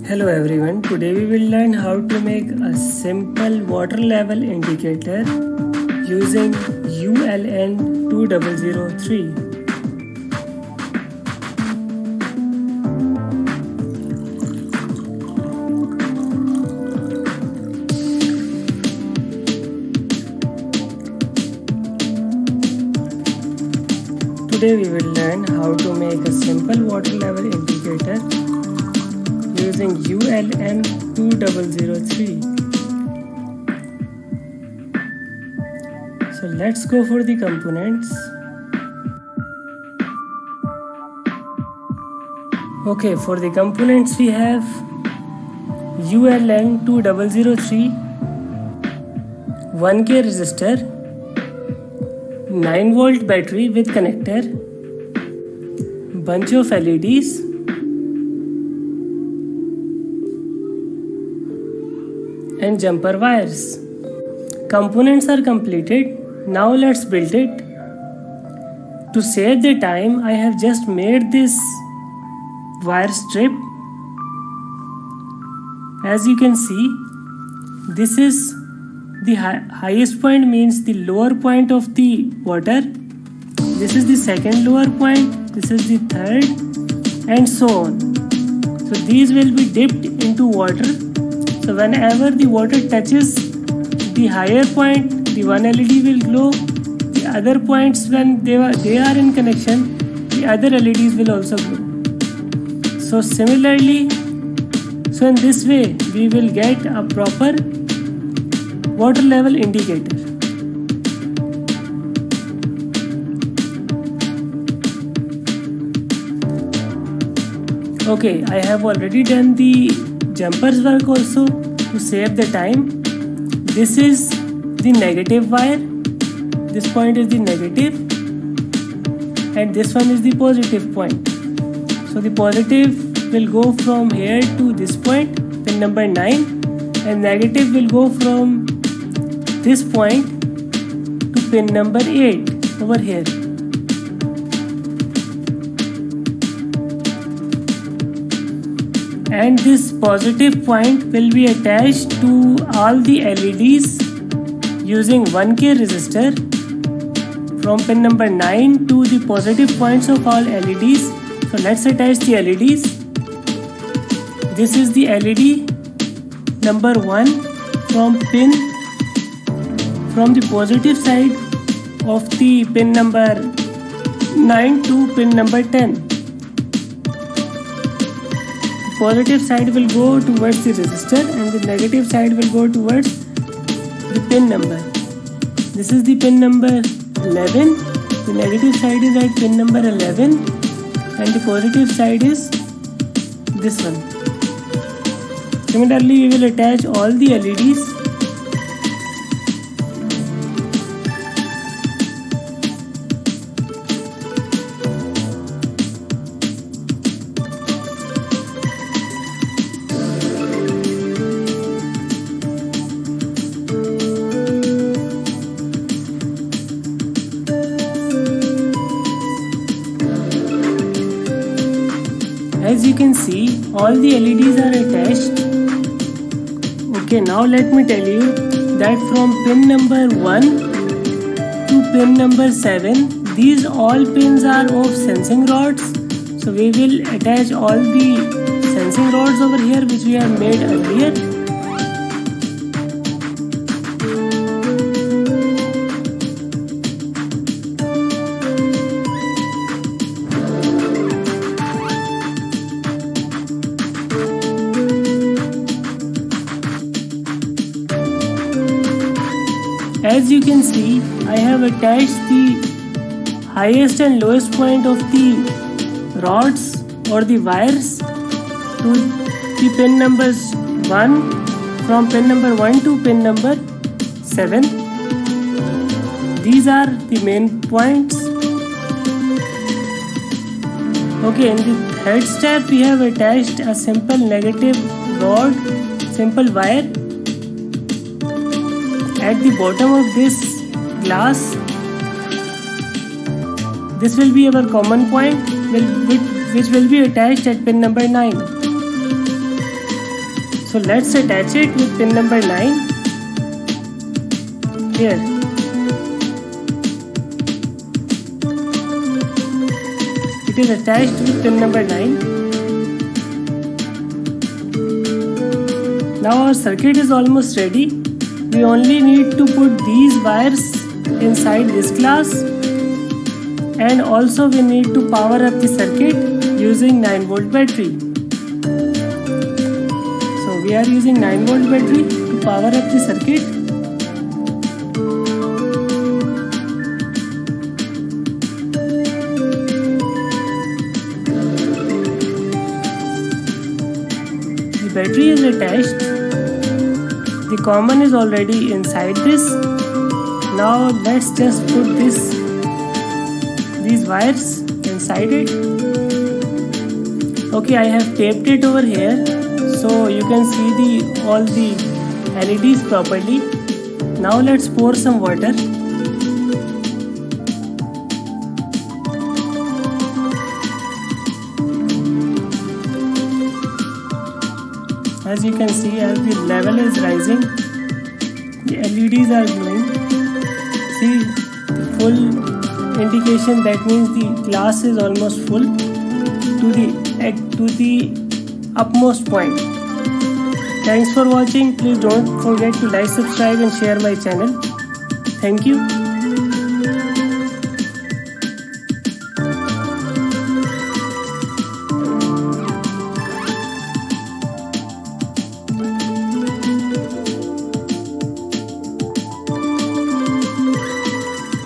Hello everyone, today we will learn how to make a simple water level indicator using ULN 2003. Today we will learn how to make a simple water level indicator using ULN 2003. So let's go for the components. Okay, for the components we have ULN 2003, 1K resistor, 9-volt battery with connector, bunch of LEDs, and jumper wires. Components are completed. Now let's build it. To save the time, I have just made this wire strip. As you can see, this is the highest point, means the lower point of the water. This is the second lower point, this is the third, and so on. So these will be dipped into water. So whenever the water touches the higher point, the one LED will glow. The other points, when they are in connection, the other LEDs will also glow. So similarly, so in this way we will get a proper water level indicator. Okay, I have already done the jumpers work also to save the time. This is the negative wire. This point is the negative and this one is the positive point. So the positive will go from here to this point, pin number 9, and negative will go from this point to pin number 8 over here. And this positive point will be attached to all the LEDs using 1K resistor from pin number 9 to the positive points of all LEDs. So let's attach the LEDs. This is the LED number 1 from the positive side of the pin number 9 to pin number 10. The positive side will go towards the resistor and the negative side will go towards the pin number. This is the pin number 11. The negative side is at pin number 11 and the positive side is this one. Similarly, we will attach all the LEDs. As you can see, all the LEDs are attached. Okay, now let me tell you that from pin number 1 to pin number 7, these all pins are of sensing rods. So we will attach all the sensing rods over here which we have made earlier. As you can see, I have attached the highest and lowest point of the rods or the wires to the pin numbers 1, from pin number 1 to pin number 7. These are the main points. Okay, in the third step we have attached a simple negative rod, simple wire at the bottom of this glass. This will be our common point which will be attached at pin number 9. So let's attach it with pin number 9 here. It is attached with pin number 9. Now our circuit is almost ready. We only need to put these wires inside this class, and also we need to power up the circuit using 9-volt battery. So we are using 9-volt battery to power up the circuit. The battery is attached. The common is already inside this. Now let's just put these wires inside it. Okay, I have taped it over here so you can see all the LEDs properly. Now let's pour some water. As you can see, as the level is rising, the LEDs are glowing. See the full indication, that means the glass is almost full to the upmost point. Thanks for watching. Please don't forget to like, subscribe and share my channel. Thank you.